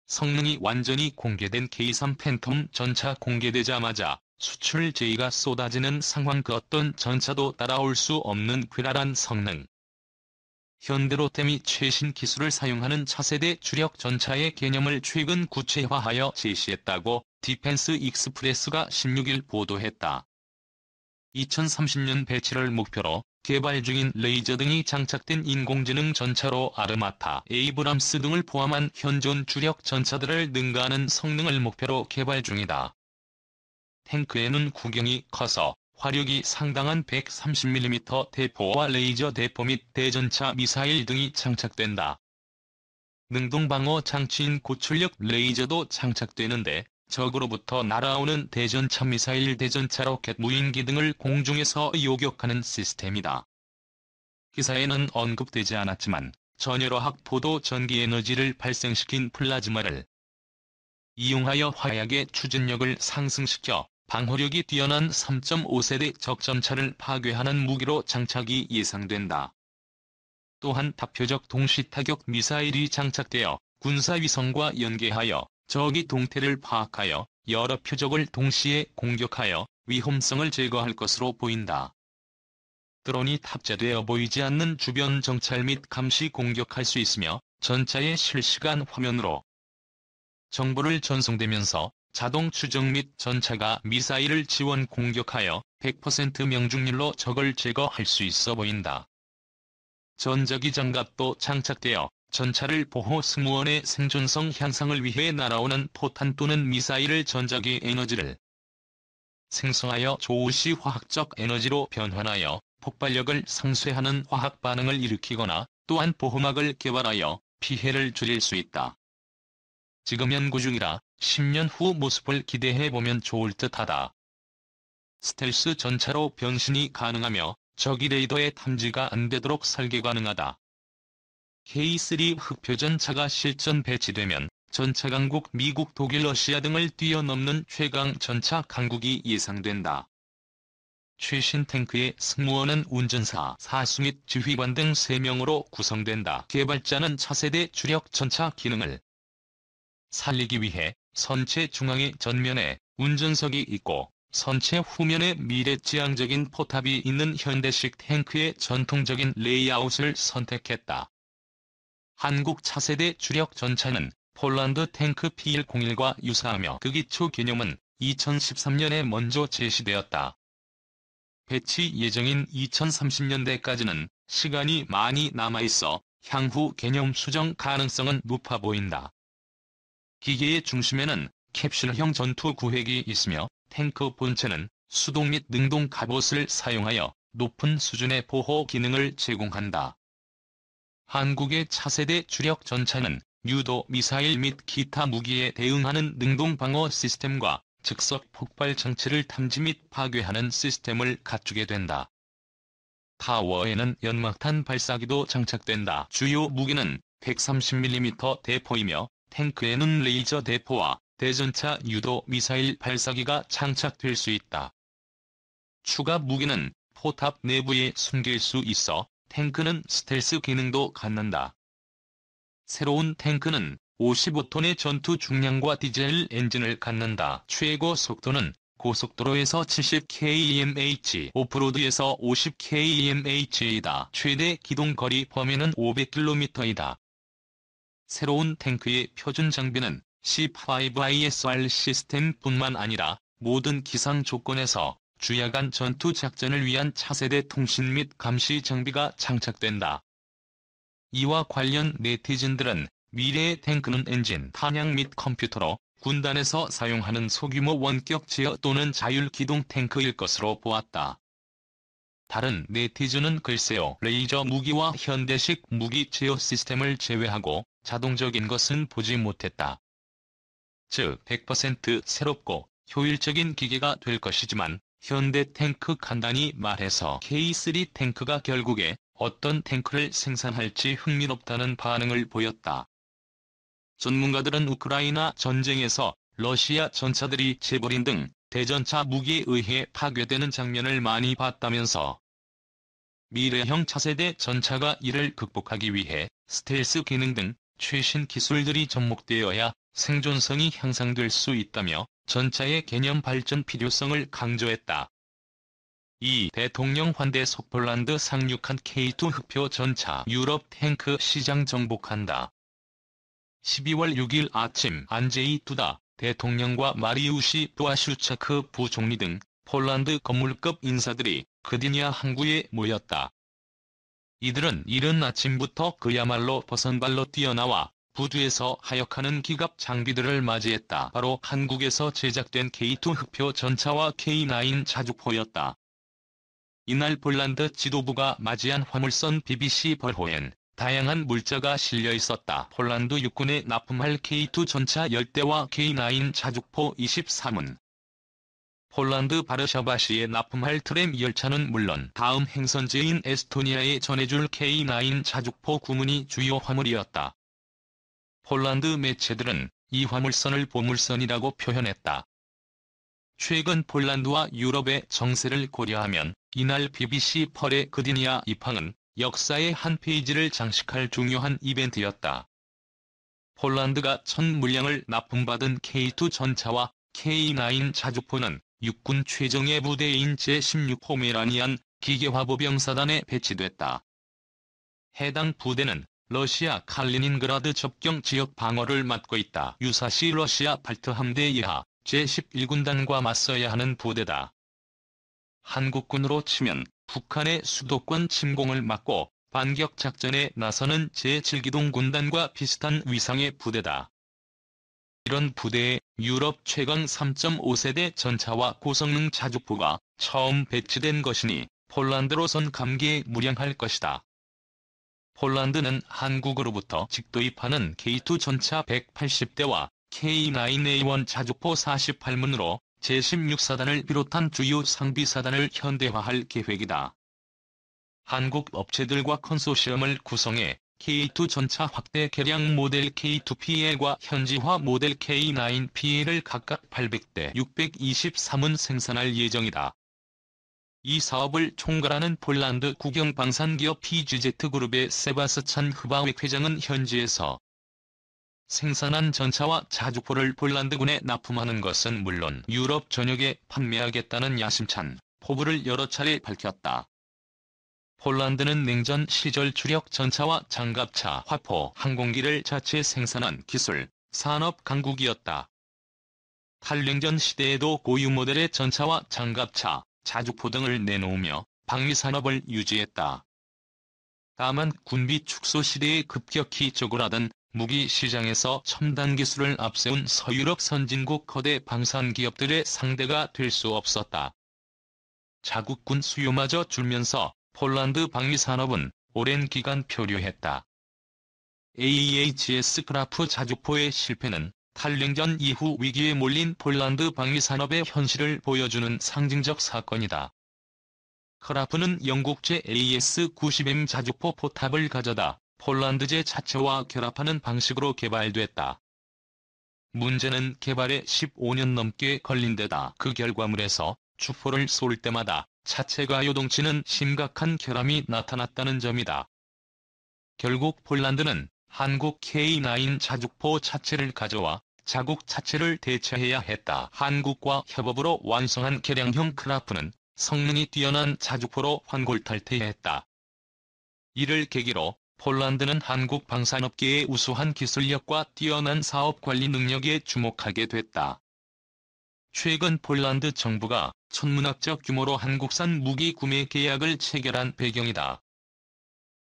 성능이 완전히 공개된 K3 팬텀 전차 공개되자마자 수출 제의가 쏟아지는 상황. 그 어떤 전차도 따라올 수 없는 괴랄한 성능. 현대로템이 최신 기술을 사용하는 차세대 주력 전차의 개념을 최근 구체화하여 제시했다고 디펜스 익스프레스가 16일 보도했다. 2030년 배치를 목표로 개발 중인 레이저 등이 장착된 인공지능 전차로 아르마타, 에이브람스 등을 포함한 현존 주력 전차들을 능가하는 성능을 목표로 개발 중이다. 탱크에는 구경이 커서 화력이 상당한 130mm 대포와 레이저 대포 및 대전차 미사일 등이 장착된다. 능동방어 장치인 고출력 레이저도 장착되는데 적으로부터 날아오는 대전차 미사일, 대전차 로켓, 무인기 등을 공중에서 요격하는 시스템이다. 기사에는 언급되지 않았지만 전열화학 포도 전기 에너지를 발생시킨 플라즈마를 이용하여 화약의 추진력을 상승시켜 방호력이 뛰어난 3.5세대 적전차를 파괴하는 무기로 장착이 예상된다. 또한 다표적 동시타격 미사일이 장착되어 군사위성과 연계하여 적의 동태를 파악하여 여러 표적을 동시에 공격하여 위험성을 제거할 것으로 보인다. 드론이 탑재되어 보이지 않는 주변 정찰 및 감시 공격할 수 있으며 전차의 실시간 화면으로 정보를 전송되면서 자동 추적 및 전차가 미사일을 지원 공격하여 100% 명중률로 적을 제거할 수 있어 보인다. 전자기 장갑도 장착되어 전차를 보호, 승무원의 생존성 향상을 위해 날아오는 포탄 또는 미사일을 전자기 에너지를 생성하여 조우시 화학적 에너지로 변환하여 폭발력을 상쇄하는 화학 반응을 일으키거나 또한 보호막을 개발하여 피해를 줄일 수 있다. 지금 연구 중이라 10년 후 모습을 기대해보면 좋을 듯하다. 스텔스 전차로 변신이 가능하며 적의 레이더에 탐지가 안되도록 설계 가능하다. K3 흑표전차가 실전 배치되면 전차 강국 미국, 독일, 러시아 등을 뛰어넘는 최강 전차 강국이 예상된다. 최신 탱크의 승무원은 운전사, 사수 및 지휘관 등 3명으로 구성된다. 개발자는 차세대 주력 전차 기능을 살리기 위해 선체 중앙의 전면에 운전석이 있고 선체 후면에 미래지향적인 포탑이 있는 현대식 탱크의 전통적인 레이아웃을 선택했다. 한국 차세대 주력 전차는 폴란드 탱크 P101과 유사하며 그 기초 개념은 2013년에 먼저 제시되었다. 배치 예정인 2030년대까지는 시간이 많이 남아있어 향후 개념 수정 가능성은 높아 보인다. 기계의 중심에는 캡슐형 전투 구획이 있으며 탱크 본체는 수동 및 능동 갑옷을 사용하여 높은 수준의 보호 기능을 제공한다. 한국의 차세대 주력 전차는 유도 미사일 및 기타 무기에 대응하는 능동 방어 시스템과 즉석 폭발 장치를 탐지 및 파괴하는 시스템을 갖추게 된다. 타워에는 연막탄 발사기도 장착된다. 주요 무기는 130mm 대포이며 탱크에는 레이저 대포와 대전차 유도 미사일 발사기가 장착될 수 있다. 추가 무기는 포탑 내부에 숨길 수 있어 탱크는 스텔스 기능도 갖는다. 새로운 탱크는 55톤의 전투 중량과 디젤 엔진을 갖는다. 최고 속도는 고속도로에서 70km/h, 오프로드에서 50km/h이다. 최대 기동거리 범위는 500km이다. 새로운 탱크의 표준 장비는 C5ISR 시스템뿐만 아니라 모든 기상 조건에서 주야간 전투 작전을 위한 차세대 통신 및 감시 장비가 장착된다. 이와 관련 네티즌들은 미래의 탱크는 엔진, 탄약 및 컴퓨터로 군단에서 사용하는 소규모 원격 제어 또는 자율기동 탱크일 것으로 보았다. 다른 네티즌은 글쎄요, 레이저 무기와 현대식 무기 제어 시스템을 제외하고 자동적인 것은 보지 못했다. 즉 100% 새롭고 효율적인 기계가 될 것이지만 현대 탱크, 간단히 말해서 K3 탱크가 결국에 어떤 탱크를 생산할지 흥미롭다는 반응을 보였다. 전문가들은 우크라이나 전쟁에서 러시아 전차들이 제보린 등 대전차 무기에 의해 파괴되는 장면을 많이 봤다면서 미래형 차세대 전차가 이를 극복하기 위해 스텔스 기능 등 최신 기술들이 접목되어야 생존성이 향상될 수 있다며 전차의 개념 발전 필요성을 강조했다. 이 대통령 환대 속 폴란드 상륙한 K2 흑표 전차 유럽 탱크 시장 정복한다. 12월 6일 아침 안제이 두다 대통령과 마리우시 부아슈차크 부총리 등 폴란드 건물급 인사들이 그디냐 항구에 모였다. 이들은 이른 아침부터 그야말로 버선발로 뛰어나와 부두에서 하역하는 기갑 장비들을 맞이했다. 바로 한국에서 제작된 K2 흑표 전차와 K9 자주포였다. 이날 폴란드 지도부가 맞이한 화물선 BBC 벌호엔 다양한 물자가 실려 있었다. 폴란드 육군에 납품할 K2 전차 10대와 K9 자주포 23은 폴란드 바르샤바시에 납품할 트램 열차는 물론 다음 행선지인 에스토니아에 전해줄 K9 자주포 9문이 주요 화물이었다. 폴란드 매체들은 이 화물선을 보물선이라고 표현했다. 최근 폴란드와 유럽의 정세를 고려하면 이날 BBC 펄의 그디냐 입항은 역사의 한 페이지를 장식할 중요한 이벤트였다. 폴란드가 첫 물량을 납품받은 K2 전차와 K9 자주포는 육군 최정예 부대인 제16 포메라니안 기계화보병사단에 배치됐다. 해당 부대는 러시아 칼리닌그라드 접경 지역 방어를 맡고 있다. 유사시 러시아 발트 함대 이하 제11군단과 맞서야 하는 부대다. 한국군으로 치면 북한의 수도권 침공을 막고 반격 작전에 나서는 제7기동 군단과 비슷한 위상의 부대다. 이런 부대에 유럽 최강 3.5세대 전차와 고성능 자주포가 처음 배치된 것이니 폴란드로선 감개무량할 것이다. 폴란드는 한국으로부터 직도입하는 K2 전차 180대와 K9A1 자주포 48문으로 제16사단을 비롯한 주요 상비사단을 현대화할 계획이다. 한국 업체들과 컨소시엄을 구성해 K2 전차 확대 개량 모델 K2PL과 현지화 모델 K9PL을 각각 800대 623은 생산할 예정이다. 이 사업을 총괄하는 폴란드 국영방산기업 PGZ그룹의 세바스찬 흐바웩 회장은 현지에서 생산한 전차와 자주포를 폴란드군에 납품하는 것은 물론 유럽 전역에 판매하겠다는 야심찬 포부를 여러 차례 밝혔다. 폴란드는 냉전 시절 주력 전차와 장갑차, 화포, 항공기를 자체 생산한 기술, 산업 강국이었다. 탈냉전 시대에도 고유 모델의 전차와 장갑차, 자주포 등을 내놓으며 방위산업을 유지했다. 다만 군비 축소 시대에 급격히 쪼그라든 무기 시장에서 첨단 기술을 앞세운 서유럽 선진국 거대 방산 기업들의 상대가 될 수 없었다. 자국군 수요마저 줄면서 폴란드 방위산업은 오랜 기간 표류했다. AEHS 크라프 자주포의 실패는 탈냉전 이후 위기에 몰린 폴란드 방위산업의 현실을 보여주는 상징적 사건이다. 크라프는 영국제 AS-90M 자주포 포탑을 가져다 폴란드제 자체와 결합하는 방식으로 개발됐다. 문제는 개발에 15년 넘게 걸린 데다 그 결과물에서 주포를 쏠 때마다 차체가 요동치는 심각한 결함이 나타났다는 점이다. 결국 폴란드는 한국 K9 자주포 차체를 가져와 자국 차체를 대체해야 했다. 한국과 협업으로 완성한 개량형 크라프는 성능이 뛰어난 자주포로 환골탈태했다. 이를 계기로 폴란드는 한국 방산업계의 우수한 기술력과 뛰어난 사업 관리 능력에 주목하게 됐다. 최근 폴란드 정부가 천문학적 규모로 한국산 무기 구매 계약을 체결한 배경이다.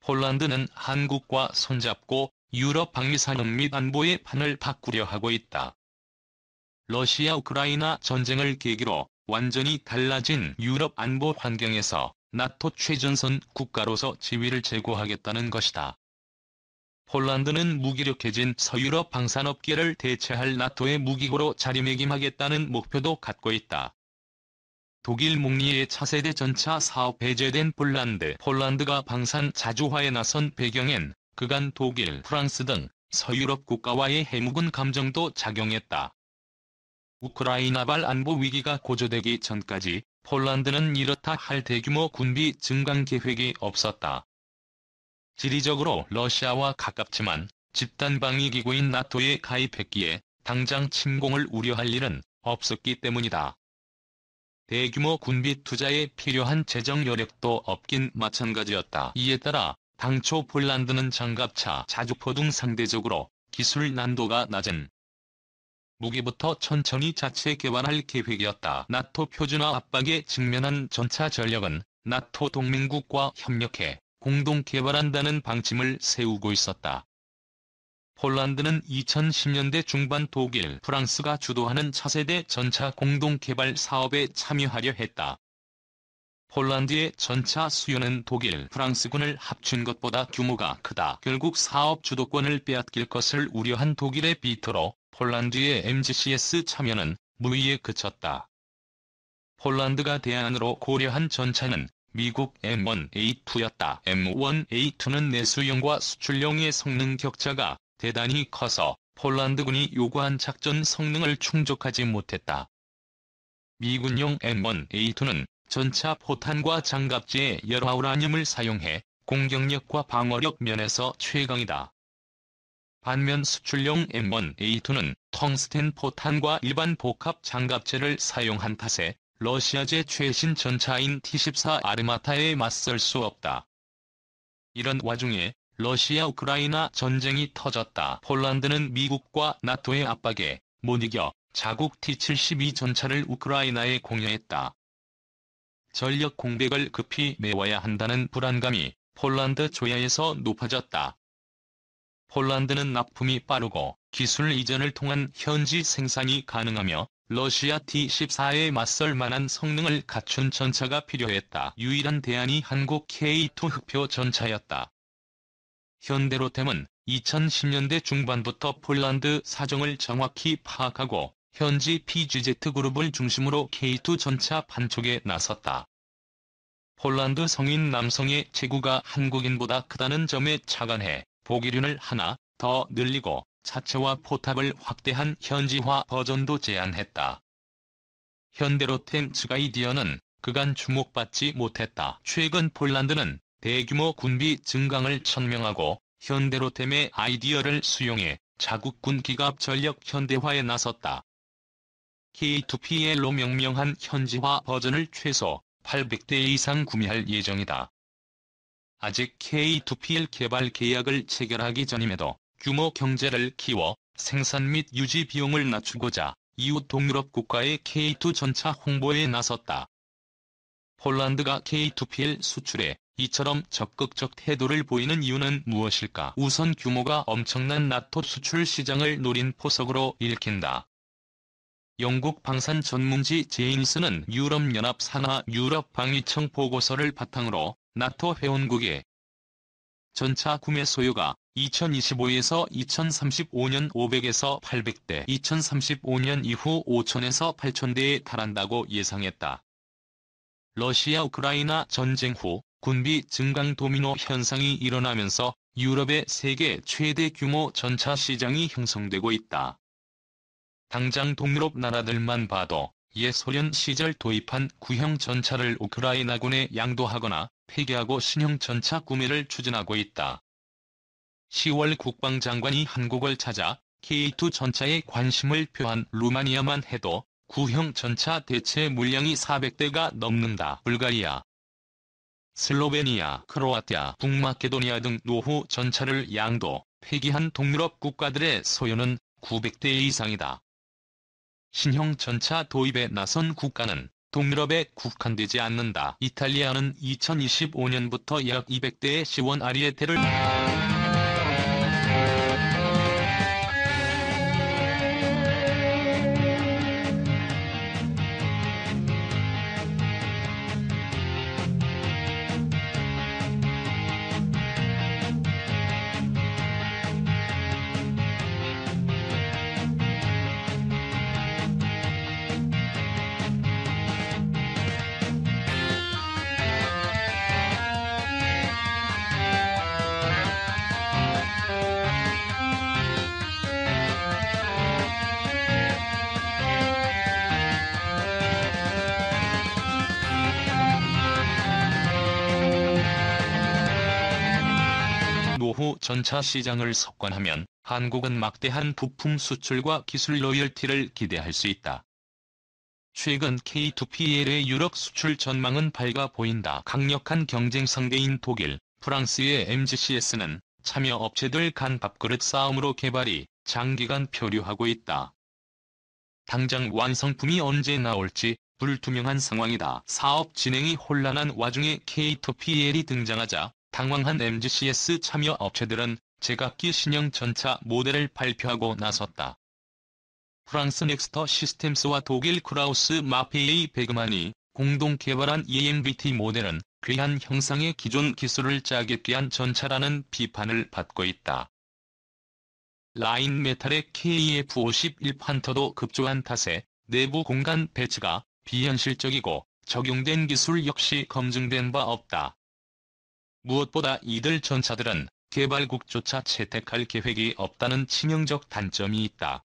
폴란드는 한국과 손잡고 유럽 방위산업 및 안보의 판을 바꾸려 하고 있다. 러시아-우크라이나 전쟁을 계기로 완전히 달라진 유럽 안보 환경에서 나토 최전선 국가로서 지위를 제고하겠다는 것이다. 폴란드는 무기력해진 서유럽 방산업계를 대체할 나토의 무기고로 자리매김하겠다는 목표도 갖고 있다. 독일 몽리의 차세대 전차 사업 배제된 폴란드가 방산 자주화에 나선 배경엔 그간 독일, 프랑스 등 서유럽 국가와의 해묵은 감정도 작용했다. 우크라이나발 안보 위기가 고조되기 전까지 폴란드는 이렇다 할 대규모 군비 증강 계획이 없었다. 지리적으로 러시아와 가깝지만 집단방위기구인 나토에 가입했기에 당장 침공을 우려할 일은 없었기 때문이다. 대규모 군비 투자에 필요한 재정 여력도 없긴 마찬가지였다. 이에 따라 당초 폴란드는 장갑차, 자주포 등 상대적으로 기술 난도가 낮은 무기부터 천천히 자체 개발할 계획이었다. 나토 표준화 압박에 직면한 전차 전력은 나토 동맹국과 협력해 공동 개발한다는 방침을 세우고 있었다. 폴란드는 2010년대 중반 독일, 프랑스가 주도하는 차세대 전차 공동 개발 사업에 참여하려 했다. 폴란드의 전차 수요는 독일, 프랑스군을 합친 것보다 규모가 크다. 결국 사업 주도권을 빼앗길 것을 우려한 독일의 비토로 폴란드의 MGCS 참여는 무의에 그쳤다. 폴란드가 대안으로 고려한 전차는 미국 M1A2였다. M1A2는 내수용과 수출용의 성능 격차가 대단히 커서 폴란드군이 요구한 작전 성능을 충족하지 못했다. 미군용 M1A2는 전차 포탄과 장갑제에 열화우라늄을 사용해 공격력과 방어력 면에서 최강이다. 반면 수출용 M1A2는 텅스텐 포탄과 일반 복합 장갑제를 사용한 탓에 러시아제 최신 전차인 T-14 아르마타에 맞설 수 없다. 이런 와중에 러시아-우크라이나 전쟁이 터졌다. 폴란드는 미국과 나토의 압박에 못 이겨 자국 T-72 전차를 우크라이나에 공여했다. 전력 공백을 급히 메워야 한다는 불안감이 폴란드 조야에서 높아졌다. 폴란드는 납품이 빠르고 기술 이전을 통한 현지 생산이 가능하며 러시아 T-14에 맞설 만한 성능을 갖춘 전차가 필요했다. 유일한 대안이 한국 K2 흑표 전차였다. 현대로템은 2010년대 중반부터 폴란드 사정을 정확히 파악하고 현지 PGZ 그룹을 중심으로 K2 전차 판촉에 나섰다. 폴란드 성인 남성의 체구가 한국인보다 크다는 점에 착안해 보기륜을 하나 더 늘리고 차체와 포탑을 확대한 현지화 버전도 제안했다. 현대로템 측 아이디어는 그간 주목받지 못했다. 최근 폴란드는 대규모 군비 증강을 천명하고 현대로템의 아이디어를 수용해 자국군 기갑 전력 현대화에 나섰다. K2PL로 명명한 현지화 버전을 최소 800대 이상 구매할 예정이다. 아직 K2PL 개발 계약을 체결하기 전임에도 규모 경제를 키워 생산 및 유지 비용을 낮추고자 이웃 동유럽 국가의 K2 전차 홍보에 나섰다. 폴란드가 K2PL 수출에 이처럼 적극적 태도를 보이는 이유는 무엇일까? 우선 규모가 엄청난 나토 수출 시장을 노린 포석으로 읽힌다. 영국 방산 전문지 제임스는 유럽연합 산하 유럽 방위청 보고서를 바탕으로 나토 회원국의 전차 구매 소요가 2025에서 2035년 500에서 800대, 2035년 이후 5,000에서 8,000대에 달한다고 예상했다. 러시아-우크라이나 전쟁 후 군비 증강 도미노 현상이 일어나면서 유럽의 세계 최대 규모 전차 시장이 형성되고 있다. 당장 동유럽 나라들만 봐도 옛 소련 시절 도입한 구형 전차를 우크라이나군에 양도하거나 폐기하고 신형 전차 구매를 추진하고 있다. 10월 국방장관이 한국을 찾아 K2 전차에 관심을 표한 루마니아만 해도 구형 전차 대체 물량이 400대가 넘는다. 불가리아, 슬로베니아, 크로아티아, 북마케도니아 등 노후 전차를 양도, 폐기한 동유럽 국가들의 소요는 900대 이상이다. 신형 전차 도입에 나선 국가는 동유럽에 국한되지 않는다. 이탈리아는 2025년부터 약 200대의 C1 아리에테를 대규모 전차 시장을 석권하면 한국은 막대한 부품 수출과 기술 로열티를 기대할 수 있다. 최근 K2PL의 유럽 수출 전망은 밝아 보인다. 강력한 경쟁 상대인 독일, 프랑스의 MGCS는 참여 업체들 간 밥그릇 싸움으로 개발이 장기간 표류하고 있다. 당장 완성품이 언제 나올지 불투명한 상황이다. 사업 진행이 혼란한 와중에 K2PL이 등장하자 당황한 MGCS 참여 업체들은 제각기 신형 전차 모델을 발표하고 나섰다. 프랑스 넥스터 시스템스와 독일 크라우스 마페이 베그만이 공동 개발한 EMBT 모델은 괴한 형상의 기존 기술을 짜깁기 한 전차라는 비판을 받고 있다. 라인 메탈의 KF-51 판터도 급조한 탓에 내부 공간 배치가 비현실적이고 적용된 기술 역시 검증된 바 없다. 무엇보다 이들 전차들은 개발국조차 채택할 계획이 없다는 치명적 단점이 있다.